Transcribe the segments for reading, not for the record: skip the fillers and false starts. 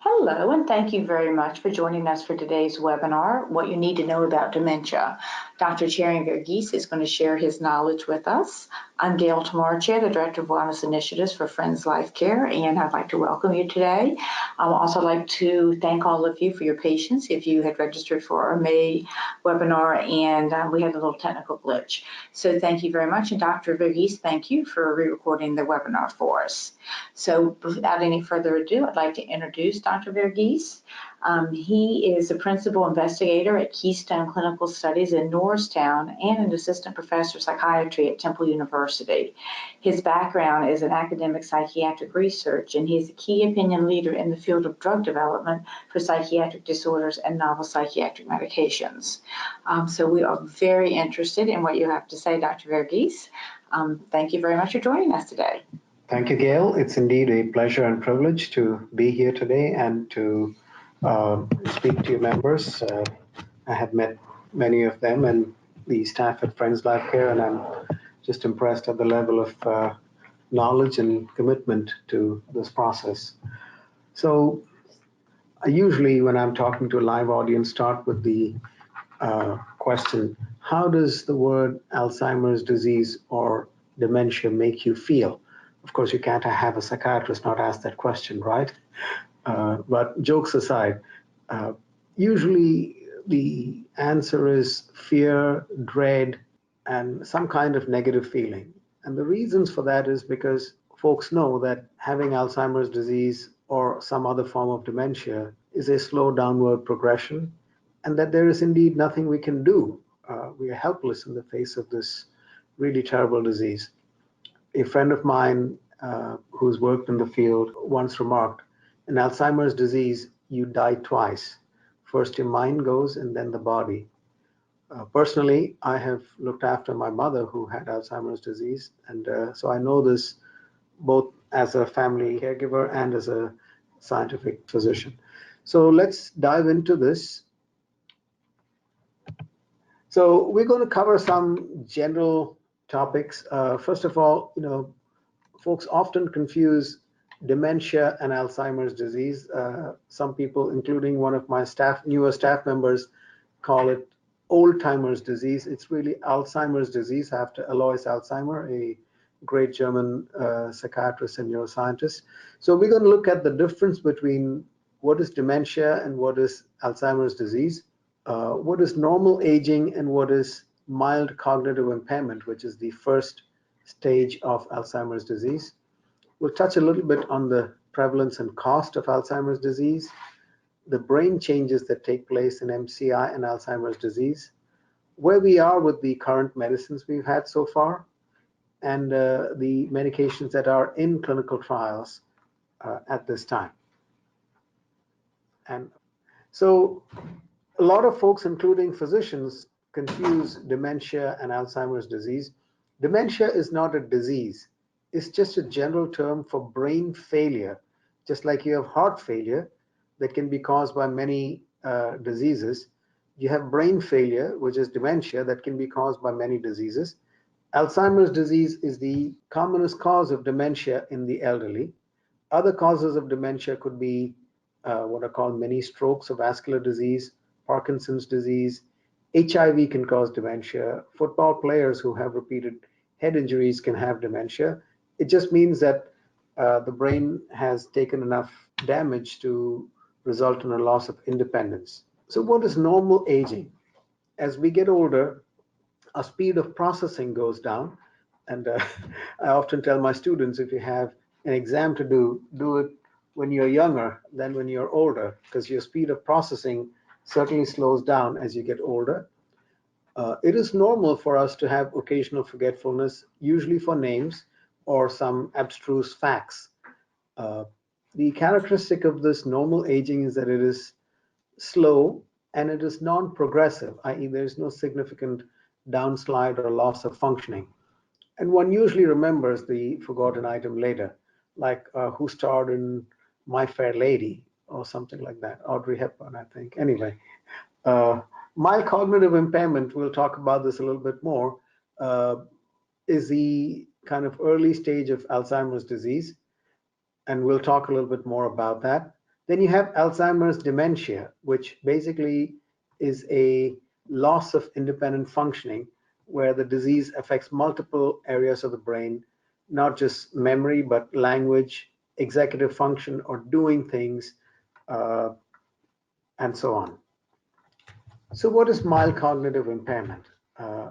Hello, and thank you very much for joining us for today's webinar, What You Need to Know About Dementia. Dr. Cherian Verghese is going to share his knowledge with us. I'm Gail Tamarche, the Director of Wellness Initiatives for Friends Life Care, and I'd like to welcome you today. I would also like to thank all of you for your patience if you had registered for our May webinar and we had a little technical glitch. So thank you very much, and Dr. Verghese, thank you for re-recording the webinar for us. So without any further ado, I'd like to introduce Dr. Verghese. He is a Principal Investigator at Keystone Clinical Studies in Norristown and an Assistant Professor of Psychiatry at Temple University. His background is in academic psychiatric research, and he's a key opinion leader in the field of drug development for psychiatric disorders and novel psychiatric medications. So we are very interested in what you have to say, Dr. Verghese. Thank you very much for joining us today. Thank you, Gail. It's indeed a pleasure and privilege to be here today and to speak to your members. I have met many of them and the staff at Friends Life Care, and I'm just impressed at the level of knowledge and commitment to this process. So I usually, when I'm talking to a live audience, start with the question, how does the word Alzheimer's disease or dementia make you feel? Of course, you can't have a psychiatrist not ask that question, right? But jokes aside, usually the answer is fear, dread, and some kind of negative feeling. And the reasons for that is because folks know that having Alzheimer's disease or some other form of dementia is a slow downward progression, and that there is indeed nothing we can do. We are helpless in the face of this really terrible disease. A friend of mine who's worked in the field once remarked, in Alzheimer's disease, you die twice. First your mind goes and then the body. Personally, I have looked after my mother who had Alzheimer's disease, and so I know this both as a family caregiver and as a scientific physician. So let's dive into this. So we're going to cover some general topics. First of all, folks often confuse dementia and Alzheimer's disease. Some people, including one of my newer staff members, call it old-timers disease. It's really Alzheimer's disease after Alois Alzheimer, a great German psychiatrist and neuroscientist. So we're going to look at the difference between what is dementia and what is Alzheimer's disease, what is normal aging and what is mild cognitive impairment, which is the first stage of Alzheimer's disease. We'll touch a little bit on the prevalence and cost of Alzheimer's disease, the brain changes that take place in MCI and Alzheimer's disease, where we are with the current medicines we've had so far, and the medications that are in clinical trials at this time. And so a lot of folks, including physicians, confuse dementia and Alzheimer's disease. Dementia is not a disease. It's just a general term for brain failure. Just like you have heart failure that can be caused by many diseases, you have brain failure, which is dementia, that can be caused by many diseases. Alzheimer's disease is the commonest cause of dementia in the elderly. Other causes of dementia could be what are called mini strokes or vascular disease, Parkinson's disease. HIV can cause dementia. Football players who have repeated head injuries can have dementia. It just means that the brain has taken enough damage to result in a loss of independence. So what is normal aging? As we get older, our speed of processing goes down. And I often tell my students, if you have an exam to do it when you're younger than when you're older, because your speed of processing certainly slows down as you get older. It is normal for us to have occasional forgetfulness, usually for names or some abstruse facts. The characteristic of this normal aging is that it is slow and it is non-progressive, i.e. there is no significant downslide or loss of functioning. And one usually remembers the forgotten item later, like who starred in My Fair Lady or something like that, Audrey Hepburn, I think. Anyway, mild cognitive impairment, we'll talk about this a little bit more, is the kind of early stage of Alzheimer's disease, and we'll talk a little bit more about that. Then you have Alzheimer's dementia, which basically is a loss of independent functioning, where the disease affects multiple areas of the brain, not just memory, but language, executive function, or doing things, and so on. So what is mild cognitive impairment?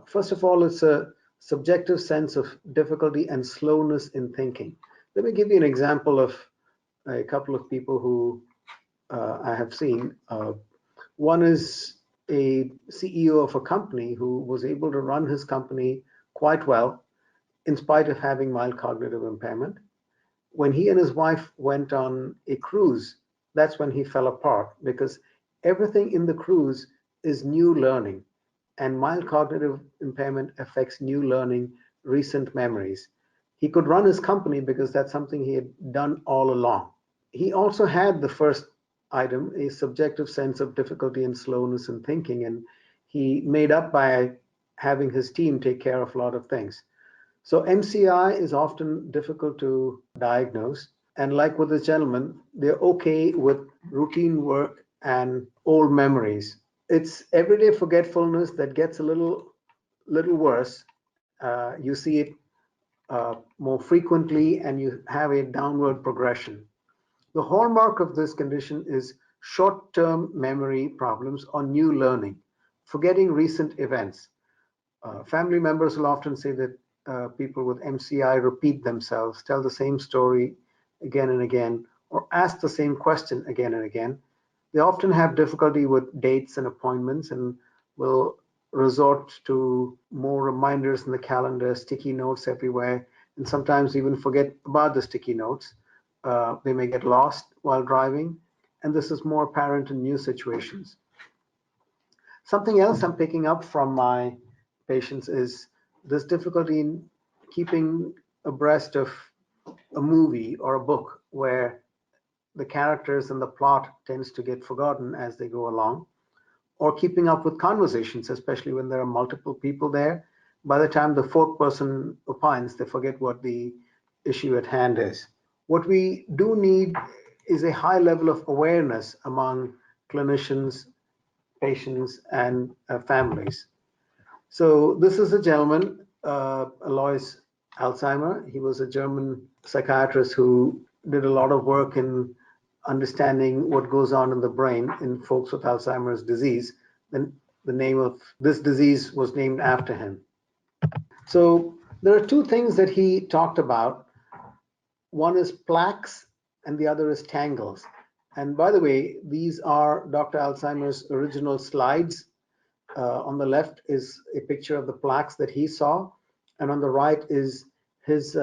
First of all, it's a subjective sense of difficulty and slowness in thinking. Let me give you an example of a couple of people who I have seen. One is a CEO of a company who was able to run his company quite well in spite of having mild cognitive impairment. When he and his wife went on a cruise, that's when he fell apart, because everything in the cruise is new learning, and mild cognitive impairment affects new learning, recent memories. He could run his company because that's something he had done all along. He also had the first item, a subjective sense of difficulty and slowness in thinking, and he made up by having his team take care of a lot of things. So MCI is often difficult to diagnose, and like with this gentleman, they're okay with routine work and old memories. It's everyday forgetfulness that gets a little worse. You see it more frequently, and you have a downward progression. The hallmark of this condition is short-term memory problems or new learning, forgetting recent events. Family members will often say that people with MCI repeat themselves, tell the same story again and again, or ask the same question again and again. They often have difficulty with dates and appointments and will resort to more reminders in the calendar, sticky notes everywhere, and sometimes even forget about the sticky notes. They may get lost while driving, and this is more apparent in new situations. Something else I'm picking up from my patients is this difficulty in keeping abreast of a movie or a book where the characters and the plot tends to get forgotten as they go along, or keeping up with conversations, especially when there are multiple people there. By the time the fourth person opines, they forget what the issue at hand is. What we do need is a high level of awareness among clinicians, patients, and families. So this is a gentleman, Alois Alzheimer. He was a German psychiatrist who did a lot of work in understanding what goes on in the brain in folks with Alzheimer's disease. Then the name of this disease was named after him. So there are two things that he talked about. One is plaques and the other is tangles. And by the way, these are Dr. Alzheimer's original slides. On the left is a picture of the plaques that he saw, and on the right is his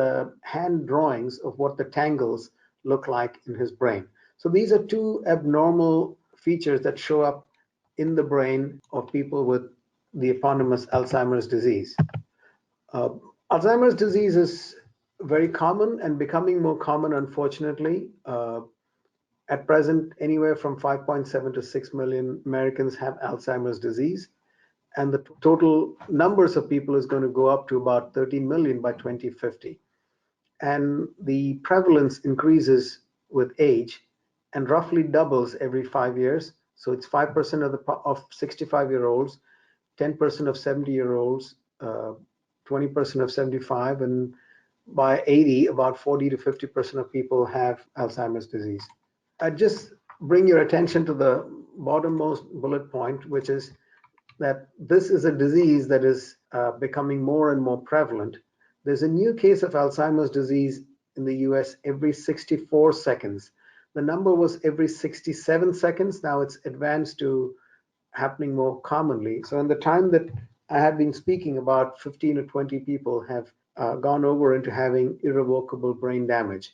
hand drawings of what the tangles look like in his brain. So these are two abnormal features that show up in the brain of people with the eponymous Alzheimer's disease. Alzheimer's disease is very common and becoming more common, unfortunately. At present, anywhere from 5.7 to 6 million Americans have Alzheimer's disease, and the total numbers of people is going to go up to about 13 million by 2050. And the prevalence increases with age and roughly doubles every 5 years. So it's 5% of 65-year-olds, 10% of 70-year-olds, 20% of 75, and by 80, about 40 to 50% of people have Alzheimer's disease. I just bring your attention to the bottommost bullet point, which is that this is a disease that is becoming more and more prevalent. There's a new case of Alzheimer's disease in the US every 64 seconds. The number was every 67 seconds. Now it's advanced to happening more commonly. So in the time that I had been speaking, about 15 or 20 people have gone over into having irrevocable brain damage.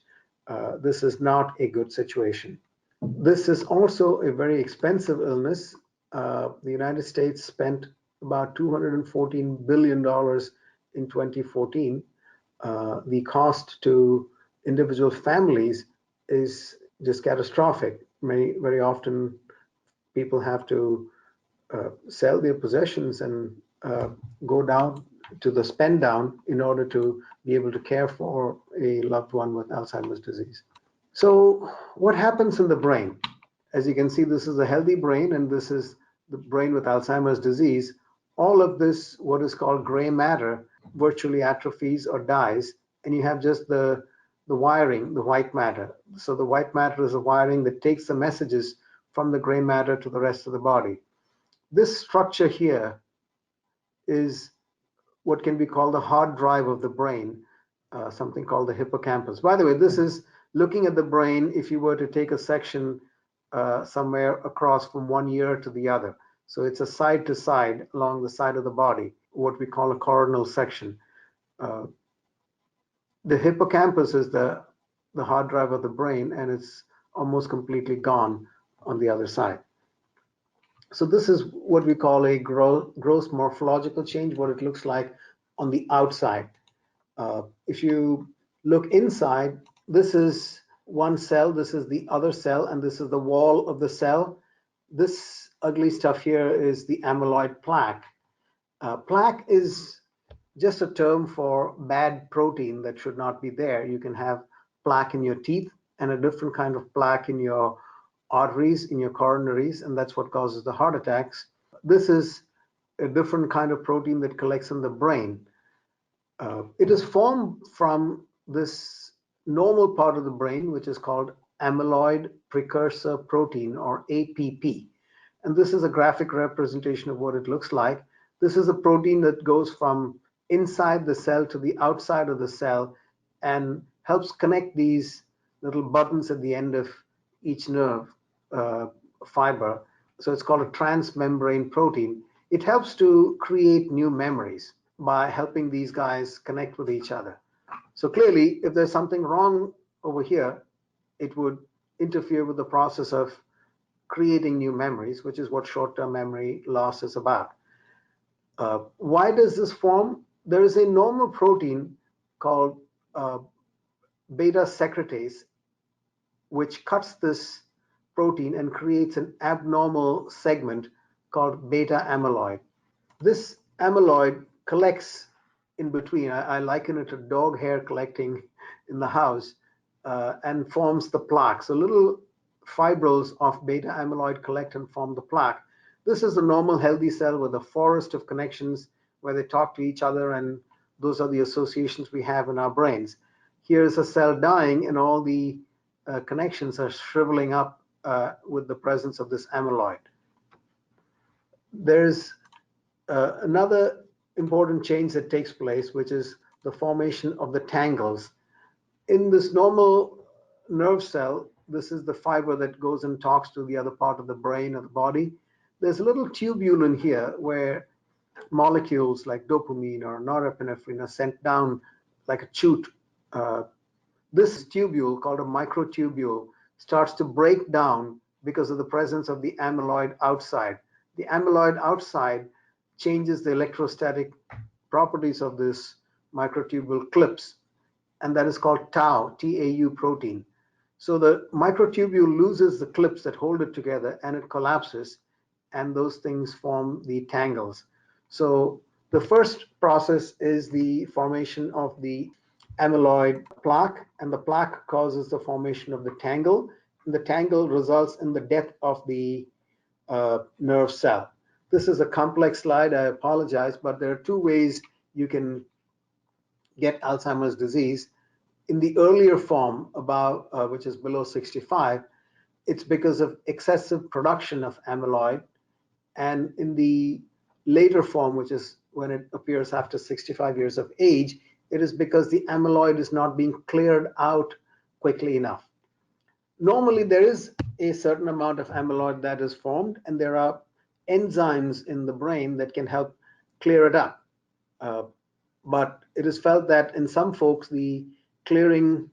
This is not a good situation. This is also a very expensive illness. The United States spent about $214 billion in 2014. The cost to individual families is just catastrophic. Very often people have to sell their possessions and go down to the spend down in order to be able to care for a loved one with Alzheimer's disease. So what happens in the brain? As you can see, this is a healthy brain, and this is the brain with Alzheimer's disease. All of this, what is called gray matter, virtually atrophies or dies, and you have just the wiring, the white matter. So the white matter is a wiring that takes the messages from the gray matter to the rest of the body. This structure here is what can be called the hard drive of the brain, something called the hippocampus. By the way, this is looking at the brain if you were to take a section somewhere across from one ear to the other. So it's a side to side along the side of the body, what we call a coronal section. The hippocampus is the hard drive of the brain, and it's almost completely gone on the other side. So this is what we call a gross morphological change, what it looks like on the outside. If you look inside, this is one cell, this is the other cell, and this is the wall of the cell. This ugly stuff here is the amyloid plaque. Plaque is just a term for bad protein that should not be there. You can have plaque in your teeth and a different kind of plaque in your arteries, in your coronaries, and that's what causes the heart attacks. This is a different kind of protein that collects in the brain. It is formed from this normal part of the brain, which is called amyloid precursor protein, or APP. And this is a graphic representation of what it looks like. This is a protein that goes from inside the cell to the outside of the cell and helps connect these little buttons at the end of each nerve fiber. So it's called a transmembrane protein. It helps to create new memories by helping these guys connect with each other. So clearly, if there's something wrong over here, it would interfere with the process of creating new memories, which is what short-term memory loss is about. Why does this form? There is a normal protein called beta secretase, which cuts this protein and creates an abnormal segment called beta amyloid. This amyloid collects in between. I liken it to dog hair collecting in the house, and forms the plaque. So little fibrils of beta amyloid collect and form the plaque. This is a normal healthy cell with a forest of connections where they talk to each other, and those are the associations we have in our brains. Here's a cell dying, and all the connections are shriveling up with the presence of this amyloid. There's another important change that takes place, which is the formation of the tangles. In this normal nerve cell, this is the fiber that goes and talks to the other part of the brain or the body. There's a little tubule in here where molecules like dopamine or norepinephrine are sent down like a chute. This tubule, called a microtubule, starts to break down because of the presence of the amyloid outside. The amyloid outside changes the electrostatic properties of this microtubule clips, and that is called tau, T-A-U protein. So the microtubule loses the clips that hold it together, and it collapses, and those things form the tangles. So the first process is the formation of the amyloid plaque, and the plaque causes the formation of the tangle, and the tangle results in the death of the nerve cell. This is a complex slide, I apologize, but there are two ways you can get Alzheimer's disease. In the earlier form, which is below 65, it's because of excessive production of amyloid, and in the later form, which is when it appears after 65 years of age, it is because the amyloid is not being cleared out quickly enough. Normally, there is a certain amount of amyloid that is formed, and there are enzymes in the brain that can help clear it up. But it is felt that in some folks, the clean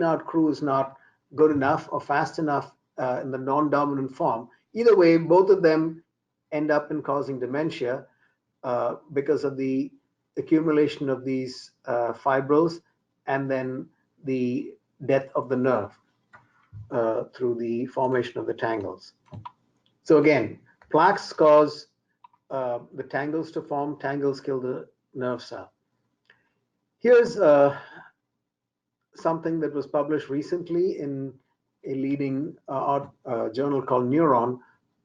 out crew is not good enough or fast enough in the non-dominant form. Either way, both of them end up in causing dementia because of the accumulation of these fibrils and then the death of the nerve through the formation of the tangles. So again, plaques cause the tangles to form. Tangles kill the nerve cell. Here's something that was published recently in a leading journal called Neuron.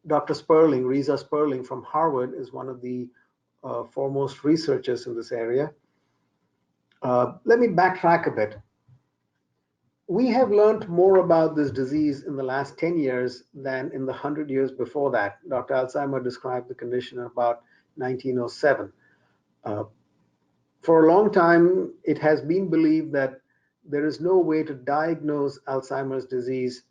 Dr. Sperling, Reza Sperling from Harvard, is one of the foremost researchers in this area. Let me backtrack a bit. We have learned more about this disease in the last 10 years than in the 100 years before that. Dr. Alzheimer described the condition in about 1907. For a long time, it has been believed that there is no way to diagnose Alzheimer's disease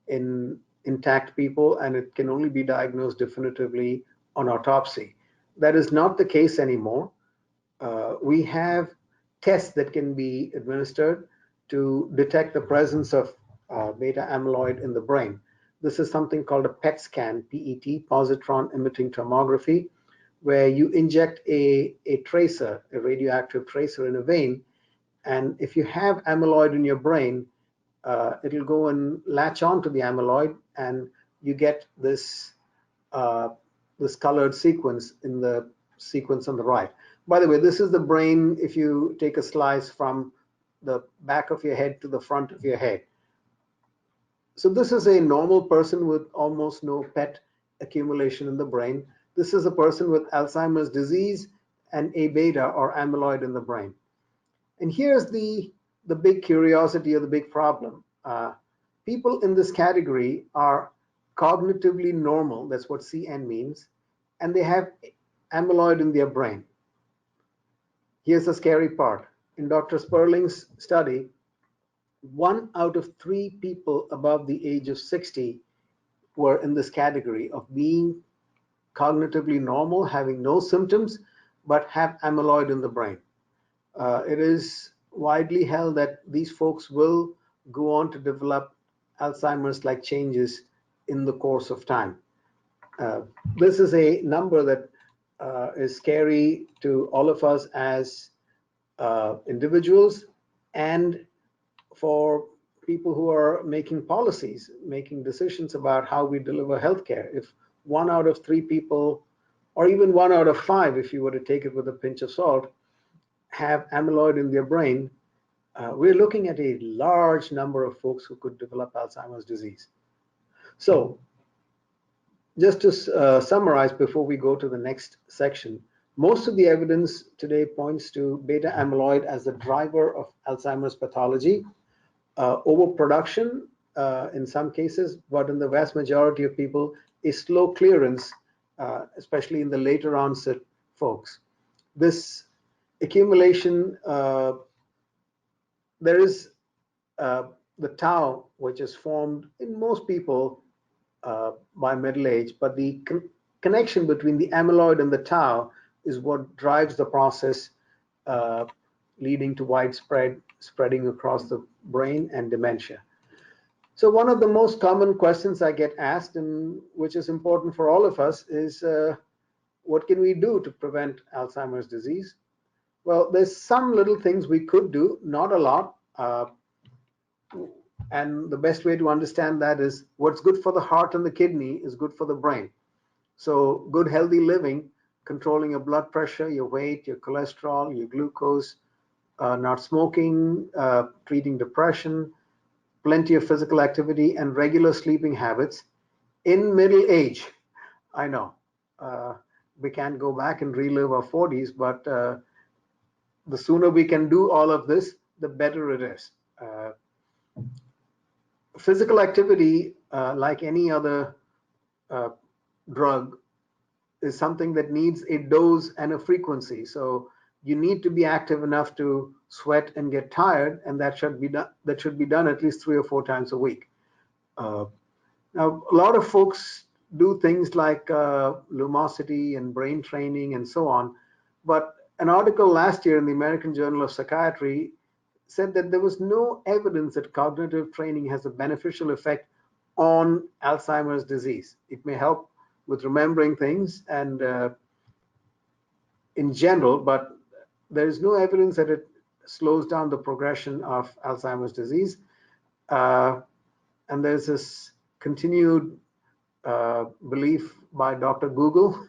in intact people, and it can only be diagnosed definitively on autopsy. That is not the case anymore. We have tests that can be administered to detect the presence of beta amyloid in the brain. This is something called a PET scan, PET, positron emitting tomography, where you inject a tracer, a radioactive tracer in a vein, and if you have amyloid in your brain, it'll go and latch onto the amyloid, and you get this this colored sequence in the sequence on the right. By the way, this is the brain if you take a slice from the back of your head to the front of your head. So this is a normal person with almost no PET accumulation in the brain. This is a person with Alzheimer's disease and A beta or amyloid in the brain. And here's the big curiosity or the big problem. People in this category are cognitively normal, that's what CN means, and they have amyloid in their brain. Here's the scary part. In Dr. Sperling's study, 1 out of 3 people above the age of 60 were in this category of being cognitively normal, having no symptoms, but have amyloid in the brain. It is widely held that these folks will go on to develop Alzheimer's-like changes in the course of time. This is a number that is scary to all of us as individuals and for people who are making policies, making decisions about how we deliver healthcare. If 1 out of 3 people, or even 1 out of 5, if you were to take it with a pinch of salt, have amyloid in their brain, we're looking at a large number of folks who could develop Alzheimer's disease. So just to summarize before we go to the next section, most of the evidence today points to beta amyloid as the driver of Alzheimer's pathology, overproduction in some cases, but in the vast majority of people, a slow clearance, especially in the later onset folks. This accumulation, there is the tau, which is formed in most people by middle age, but the connection between the amyloid and the tau is what drives the process leading to widespread spreading across the brain and dementia. So one of the most common questions I get asked, and which is important for all of us, is what can we do to prevent Alzheimer's disease? Well, there's some little things we could do, not a lot. And the best way to understand that is what's good for the heart and the kidney is good for the brain. So good healthy living, controlling your blood pressure, your weight, your cholesterol, your glucose, not smoking, treating depression, plenty of physical activity, and regular sleeping habits in middle age. I know we can't go back and relive our 40s, but the sooner we can do all of this, the better it is. Physical activity, like any other drug, is something that needs a dose and a frequency. So you need to be active enough to sweat and get tired, and that should be done at least 3 or 4 times a week. Now, a lot of folks do things like lumosity and brain training and so on, but an article last year in the American Journal of Psychiatry said that there was no evidence that cognitive training has a beneficial effect on Alzheimer's disease. It may help with remembering things and in general, but there is no evidence that it slows down the progression of Alzheimer's disease. And there's this continued belief by Dr. Google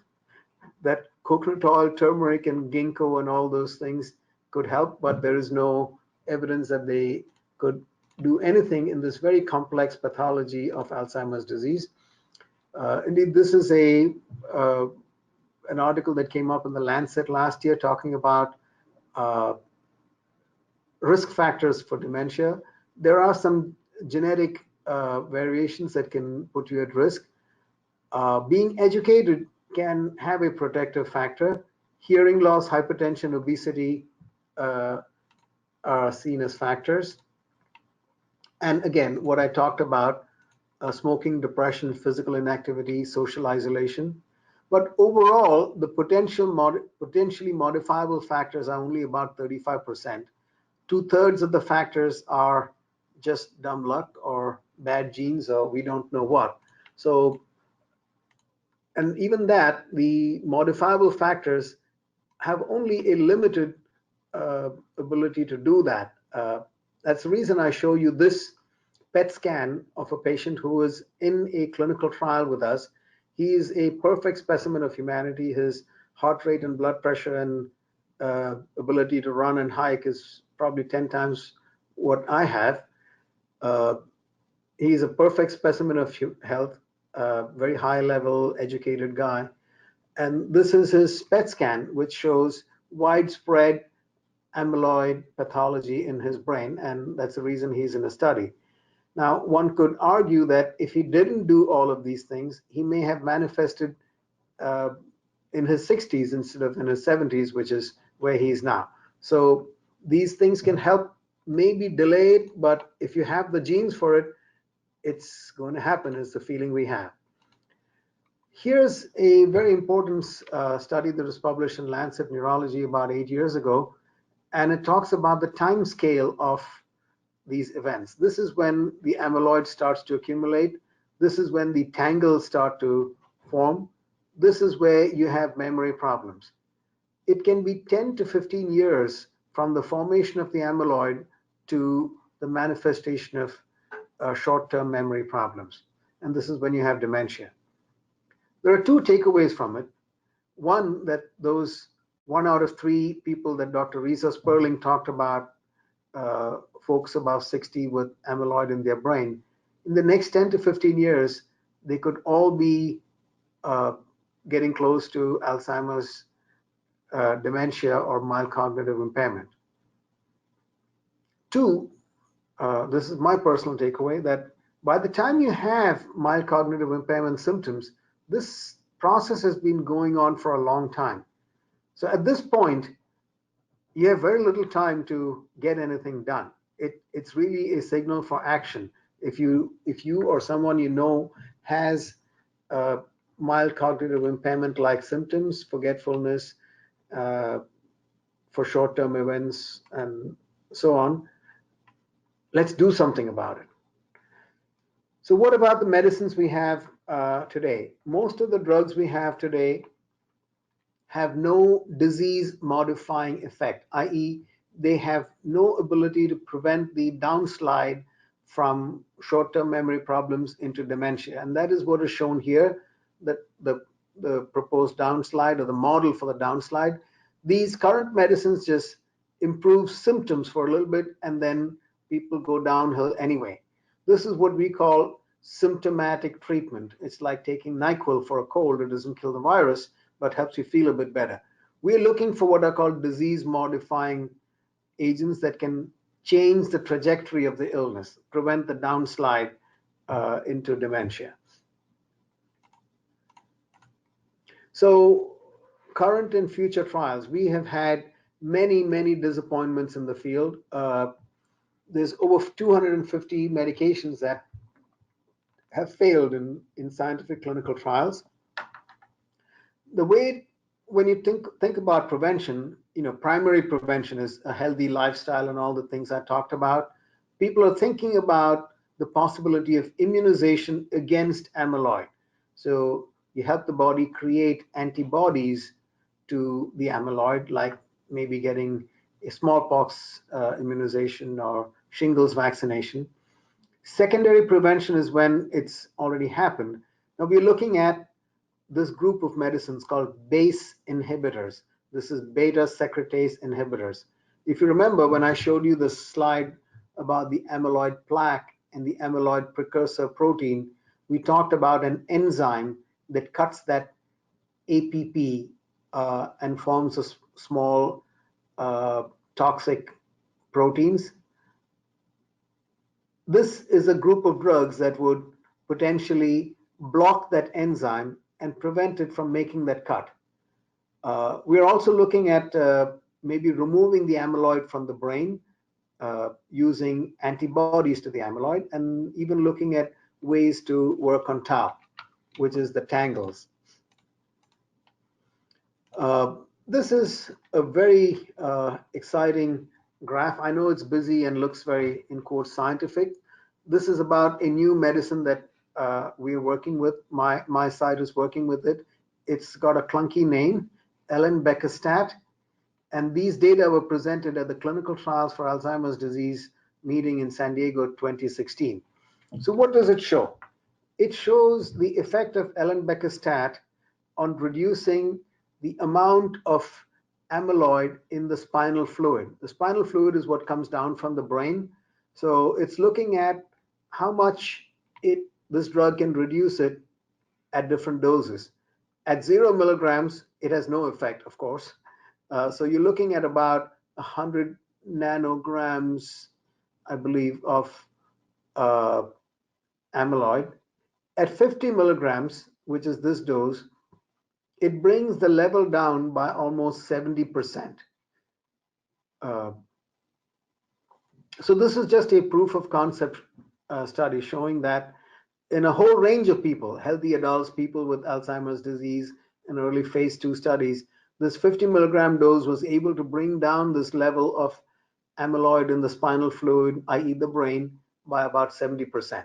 that coconut oil, turmeric, and ginkgo and all those things could help, but there is no evidence that they could do anything in this very complex pathology of Alzheimer's disease. Indeed, this is an article that came up in the Lancet last year talking about risk factors for dementia. There are some genetic variations that can put you at risk. Being educated can have a protective factor. Hearing loss, hypertension, obesity are seen as factors. And again, what I talked about, smoking, depression, physical inactivity, social isolation. But overall, the potentially modifiable factors are only about 35%. 2/3 of the factors are just dumb luck or bad genes or we don't know what. So, and even that, the modifiable factors have only a limited ability to do that. That's the reason I show you this PET scan of a patient who is in a clinical trial with us. He is a perfect specimen of humanity. His heart rate and blood pressure and ability to run and hike is probably 10 times what I have. He's a perfect specimen of health, very high level educated guy. And this is his PET scan, which shows widespread amyloid pathology in his brain, and that's the reason he's in a study. Now, one could argue that if he didn't do all of these things, he may have manifested in his 60s instead of in his 70s, which is where he is now. So these things can help maybe delay it, but if you have the genes for it, it's going to happen, is the feeling we have. Here's a very important study that was published in Lancet Neurology about 8 years ago, and it talks about the time scale of these events. This is when the amyloid starts to accumulate. This is when the tangles start to form. This is where you have memory problems. It can be 10 to 15 years from the formation of the amyloid to the manifestation of short-term memory problems. And this is when you have dementia. There are two takeaways from it. One, that those 1 out of 3 people that Dr. Risa Sperling talked about, folks above 60 with amyloid in their brain, in the next 10 to 15 years, they could all be getting close to Alzheimer's, dementia, or mild cognitive impairment. 2, this is my personal takeaway, that by the time you have mild cognitive impairment symptoms, this process has been going on for a long time. So at this point, you have very little time to get anything done. It's really a signal for action. If you or someone you know has mild cognitive impairment like symptoms, forgetfulness, for short-term events, and so on, let's do something about it. So what about the medicines we have today? Most of the drugs we have today have no disease-modifying effect, i.e., they have no ability to prevent the downslide from short-term memory problems into dementia. And that is what is shown here, that the proposed downslide, or the model for the downslide. These current medicines just improve symptoms for a little bit, and then people go downhill anyway. This is what we call symptomatic treatment. It's like taking NyQuil for a cold. It doesn't kill the virus, but helps you feel a bit better. We're looking for what are called disease-modifying agents that can change the trajectory of the illness, prevent the downslide into dementia. So current and future trials, we have had many disappointments in the field. There's over 250 medications that have failed in scientific clinical trials. The way, when you think about prevention, primary prevention is a healthy lifestyle and all the things I talked about. People are thinking about the possibility of immunization against amyloid. So you help the body create antibodies to the amyloid, like maybe getting a smallpox immunization or shingles vaccination. Secondary prevention is when it's already happened. Now we're looking at this group of medicines called BACE inhibitors. This is beta secretase inhibitors. If you remember when I showed you the slide about the amyloid plaque and the amyloid precursor protein, we talked about an enzyme that cuts that APP and forms a small toxic proteins. This is a group of drugs that would potentially block that enzyme and prevent it from making that cut. We're also looking at maybe removing the amyloid from the brain using antibodies to the amyloid, and even looking at ways to work on tau, which is the tangles. This is a very exciting graph. I know it's busy and looks very, in quotes, scientific. This is about a new medicine that we're working with. My site is working with it. It's got a clunky name, elenbecestat, and these data were presented at the Clinical Trials for Alzheimer's Disease meeting in San Diego 2016. So what does it show? It shows the effect of elenbecestat on reducing the amount of amyloid in the spinal fluid. The spinal fluid is what comes down from the brain. So it's looking at how much this drug can reduce it at different doses. At 0 milligrams, it has no effect, of course. So you're looking at about 100 nanograms, I believe, of amyloid. At 50 milligrams, which is this dose, it brings the level down by almost 70%. So this is just a proof of concept study showing that in a whole range of people, healthy adults, people with Alzheimer's disease, and early phase 2 studies, this 50 milligram dose was able to bring down this level of amyloid in the spinal fluid, i.e. the brain, by about 70%.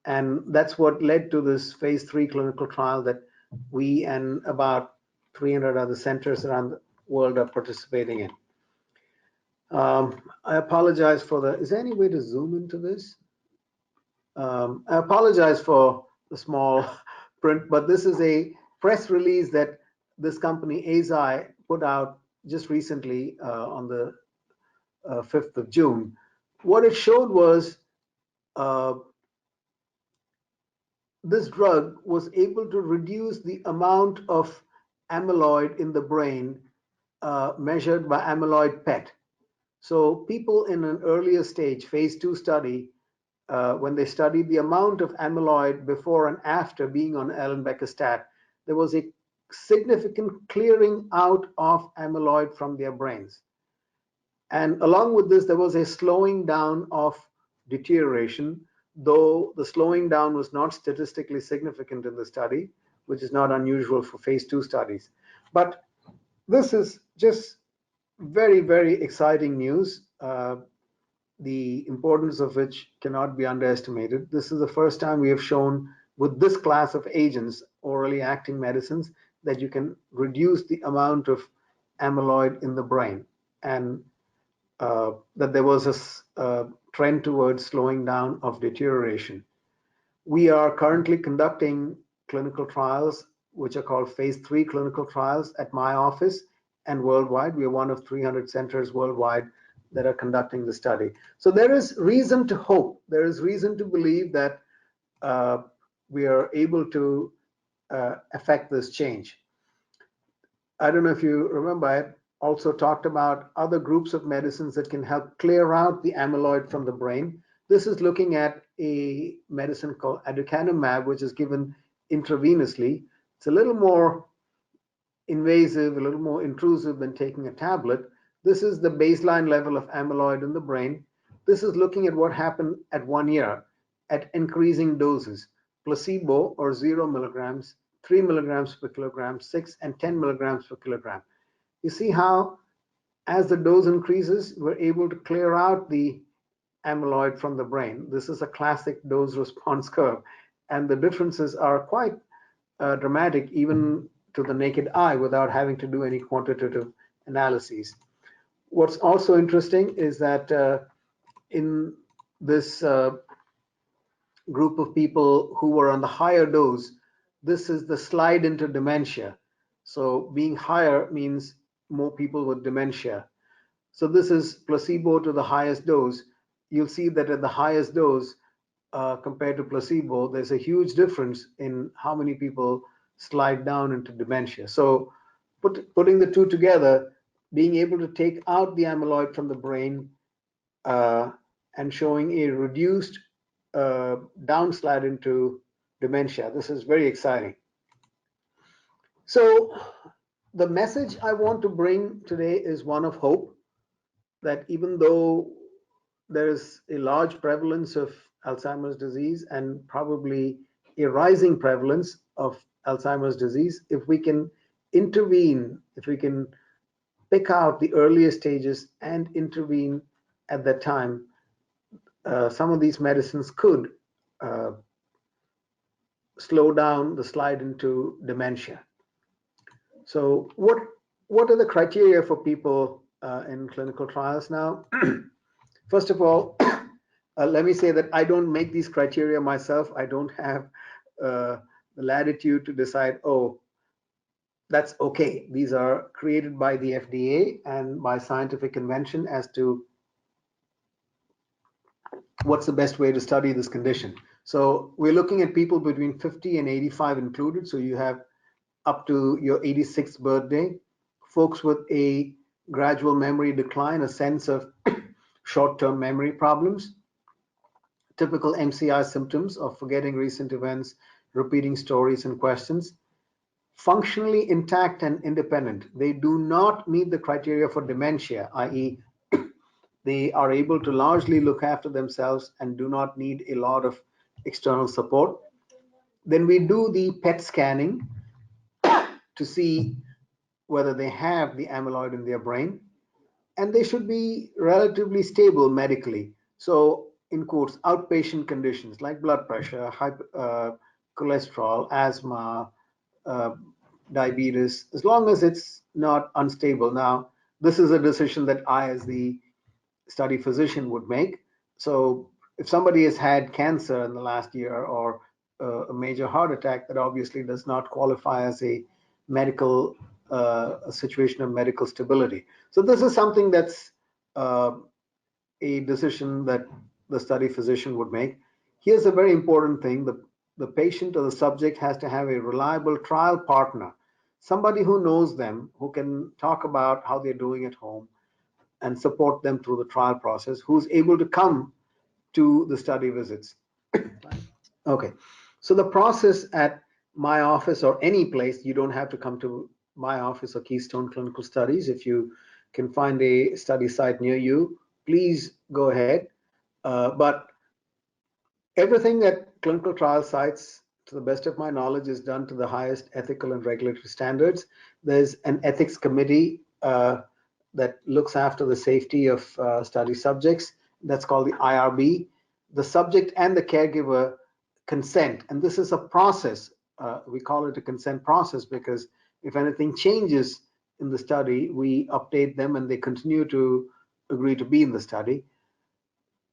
And that's what led to this phase 3 clinical trial that we and about 300 other centers around the world are participating in. I apologize for is there any way to zoom into this? I apologize for the small print, but this is a press release that this company Eisai put out just recently on the 5th of June. What it showed was this drug was able to reduce the amount of amyloid in the brain measured by amyloid PET. So people in an earlier stage, phase 2 study, when they studied the amount of amyloid before and after being on elenbecestat, there was a significant clearing out of amyloid from their brains. And along with this, there was a slowing down of deterioration, though the slowing down was not statistically significant in the study, which is not unusual for phase 2 studies. But this is just very, very exciting news, the importance of which cannot be underestimated. This is the first time we have shown with this class of agents, orally acting medicines, that you can reduce the amount of amyloid in the brain, and that there was a trend towards slowing down of deterioration. We are currently conducting clinical trials, which are called phase 3 clinical trials at my office and worldwide. We are one of 300 centers worldwide that are conducting the study. So there is reason to hope, there is reason to believe that we are able to affect this change. I don't know if you remember, I also talked about other groups of medicines that can help clear out the amyloid from the brain. This is looking at a medicine called aducanumab, which is given intravenously. It's a little more invasive, a little more intrusive than taking a tablet. This is the baseline level of amyloid in the brain. This is looking at what happened at 1 year at increasing doses, placebo or 0 milligrams, 3 milligrams per kilogram, 6 and 10 milligrams per kilogram. You see how as the dose increases, we're able to clear out the amyloid from the brain. This is a classic dose response curve, and the differences are quite dramatic even to the naked eye without having to do any quantitative analyses. What's also interesting is that in this group of people who were on the higher dose, this is the slide into dementia. So being higher means more people with dementia. So this is placebo to the highest dose. You'll see that at the highest dose, compared to placebo, there's a huge difference in how many people slide down into dementia. So putting the two together, being able to take out the amyloid from the brain and showing a reduced downslide into dementia, this is very exciting. So the message I want to bring today is one of hope, that even though there is a large prevalence of Alzheimer's disease and probably a rising prevalence of Alzheimer's disease, if we can intervene, if we can pick out the earliest stages and intervene at that time, some of these medicines could slow down the slide into dementia. So what are the criteria for people in clinical trials now? First of all, let me say that I don't make these criteria myself. I don't have the latitude to decide, oh, that's okay. These are created by the FDA and by scientific convention as to what's the best way to study this condition. So we're looking at people between 50 and 85 included. So you have up to your 86th birthday, folks with a gradual memory decline, a sense of short-term memory problems, typical MCI symptoms of forgetting recent events, repeating stories and questions, functionally intact and independent. They do not meet the criteria for dementia, i.e. they are able to largely look after themselves and do not need a lot of external support. Then we do the PET scanning to see whether they have the amyloid in their brain, and they should be relatively stable medically. So in quotes, outpatient conditions like blood pressure, cholesterol, asthma, diabetes, as long as it's not unstable. Now, this is a decision that I, as the study physician, would make. So if somebody has had cancer in the last year or a major heart attack, that obviously does not qualify as a medical a situation of medical stability. So this is something that's a decision that the study physician would make. Here's a very important thing. The patient or the subject has to have a reliable trial partner, somebody who knows them, who can talk about how they're doing at home and support them through the trial process, who's able to come to the study visits. Okay, so the process at my office or any place, you don't have to come to my office or Keystone Clinical Studies. If you can find a study site near you, please go ahead. But everything at clinical trial sites, to the best of my knowledge, is done to the highest ethical and regulatory standards. There's an ethics committee that looks after the safety of study subjects. That's called the IRB. The subject and the caregiver consent, and this is a process. We call it a consent process because if anything changes in the study, we update them and they continue to agree to be in the study.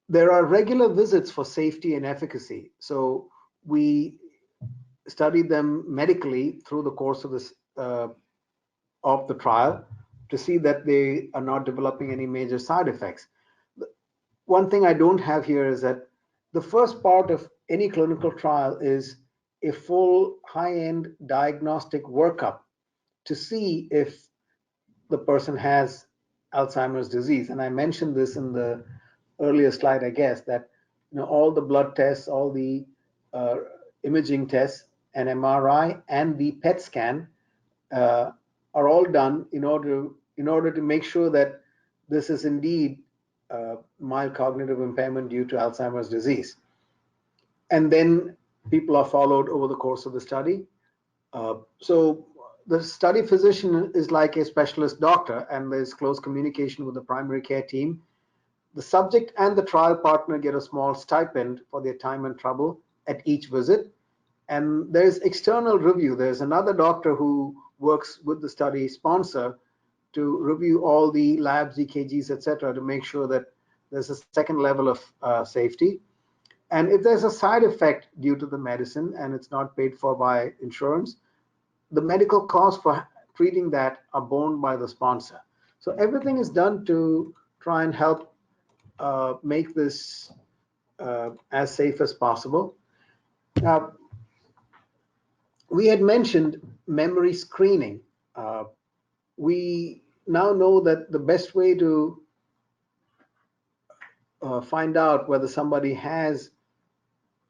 There are regular visits for safety and efficacy. So we study them medically through the course of this of the trial to see that they are not developing any major side effects. One thing I don't have here is that the first part of any clinical trial is a full high-end diagnostic workup to see if the person has Alzheimer's disease. And I mentioned this in the earlier slide, I guess, that all the blood tests, all the imaging tests, an MRI and the PET scan are all done in order to make sure that this is indeed mild cognitive impairment due to Alzheimer's disease. And then people are followed over the course of the study. So the study physician is like a specialist doctor, and there's close communication with the primary care team. The subject and the trial partner get a small stipend for their time and trouble at each visit. And there's external review. There's another doctor who works with the study sponsor to review all the labs, EKGs, etc., to make sure that there's a second level of safety. And if there's a side effect due to the medicine and it's not paid for by insurance, the medical costs for treating that are borne by the sponsor. So everything is done to try and help make this as safe as possible. Now, we had mentioned memory screening. We now know that the best way to find out whether somebody has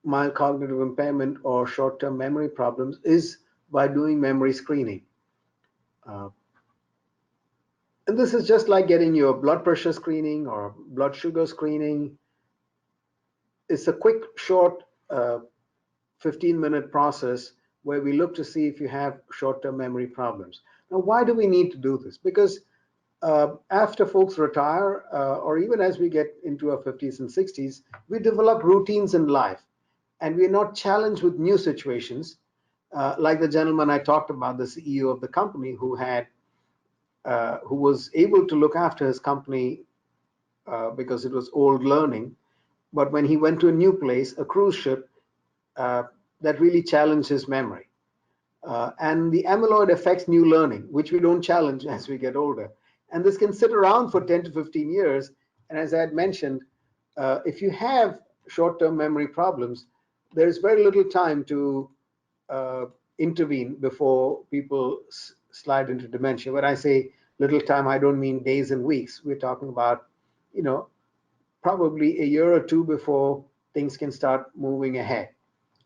mild cognitive impairment or short-term memory problems is by doing memory screening. And this is just like getting your blood pressure screening or blood sugar screening. It's a quick, short 15-minute process where we look to see if you have short-term memory problems. Now, why do we need to do this? Because after folks retire, or even as we get into our 50s and 60s, we develop routines in life, and we're not challenged with new situations. Like the gentleman I talked about, the CEO of the company who was able to look after his company because it was old learning. But when he went to a new place, a cruise ship, that really challenged his memory. And the amyloid affects new learning, which we don't challenge as we get older. And this can sit around for 10 to 15 years. And as I had mentioned, if you have short-term memory problems, there's very little time to intervene before people slide into dementia. When I say little time, I don't mean days and weeks. We're talking about, probably a year or two before things can start moving ahead.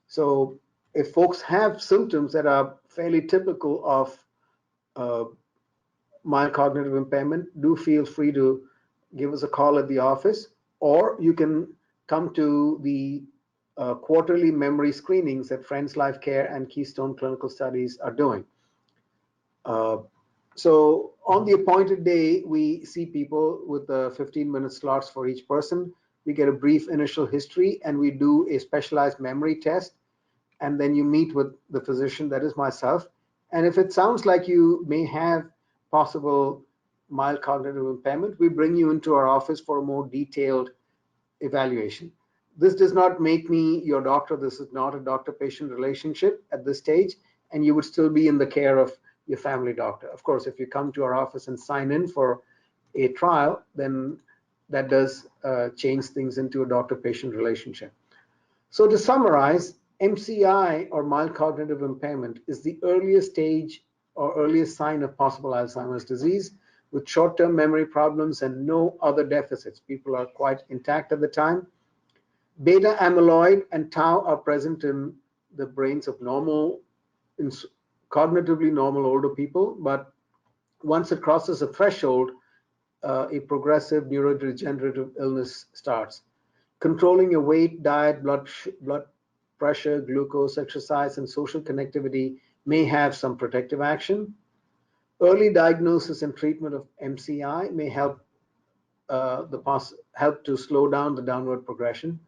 So if folks have symptoms that are fairly typical of mild cognitive impairment, do feel free to give us a call at the office, or you can come to the quarterly memory screenings that Friends Life Care and Keystone Clinical Studies are doing. So on the appointed day, we see people with 15-minute slots for each person. We get a brief initial history, and we do a specialized memory test. And then you meet with the physician, that is myself. And if it sounds like you may have possible mild cognitive impairment, we bring you into our office for a more detailed evaluation. This does not make me your doctor. This is not a doctor-patient relationship at this stage, and you would still be in the care of your family doctor. Of course, if you come to our office and sign in for a trial, then that does change things into a doctor-patient relationship. So to summarize, MCI, or mild cognitive impairment, is the earliest stage or earliest sign of possible Alzheimer's disease with short-term memory problems and no other deficits. People are quite intact at the time. Beta amyloid and tau are present in the brains of cognitively normal older people, but once it crosses a threshold, a progressive neurodegenerative illness starts. Controlling your weight, diet, blood pressure, glucose, exercise, and social connectivity may have some protective action. Early diagnosis and treatment of MCI may help to slow down the downward progression.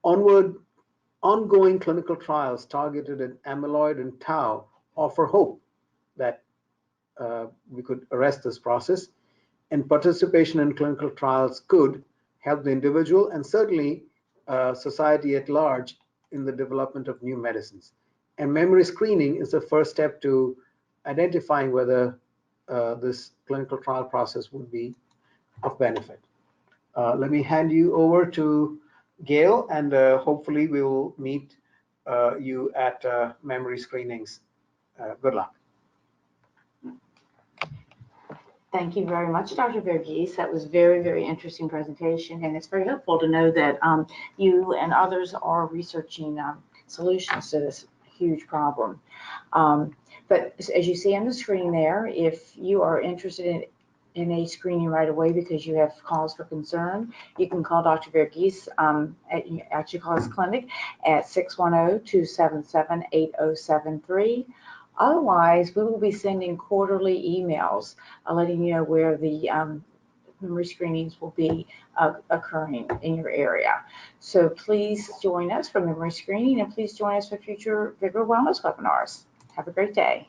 Ongoing clinical trials targeted at amyloid and tau offer hope that we could arrest this process, and participation in clinical trials could help the individual and certainly society at large in the development of new medicines. And memory screening is the first step to identifying whether this clinical trial process would be of benefit. Let me hand you over to Gail, and hopefully we will meet you at memory screenings. Good luck. Thank you very much, Dr. Verghese. That was very, very interesting presentation, and it's very helpful to know that you and others are researching solutions to this huge problem. But as you see on the screen there, if you are interested in a screening right away because you have cause for concern, you can call Dr. Verghese at call his clinic at 610-277-8073. Otherwise, we will be sending quarterly emails letting you know where the memory screenings will be occurring in your area. So please join us for memory screening, and please join us for future Vigor Wellness webinars. Have a great day.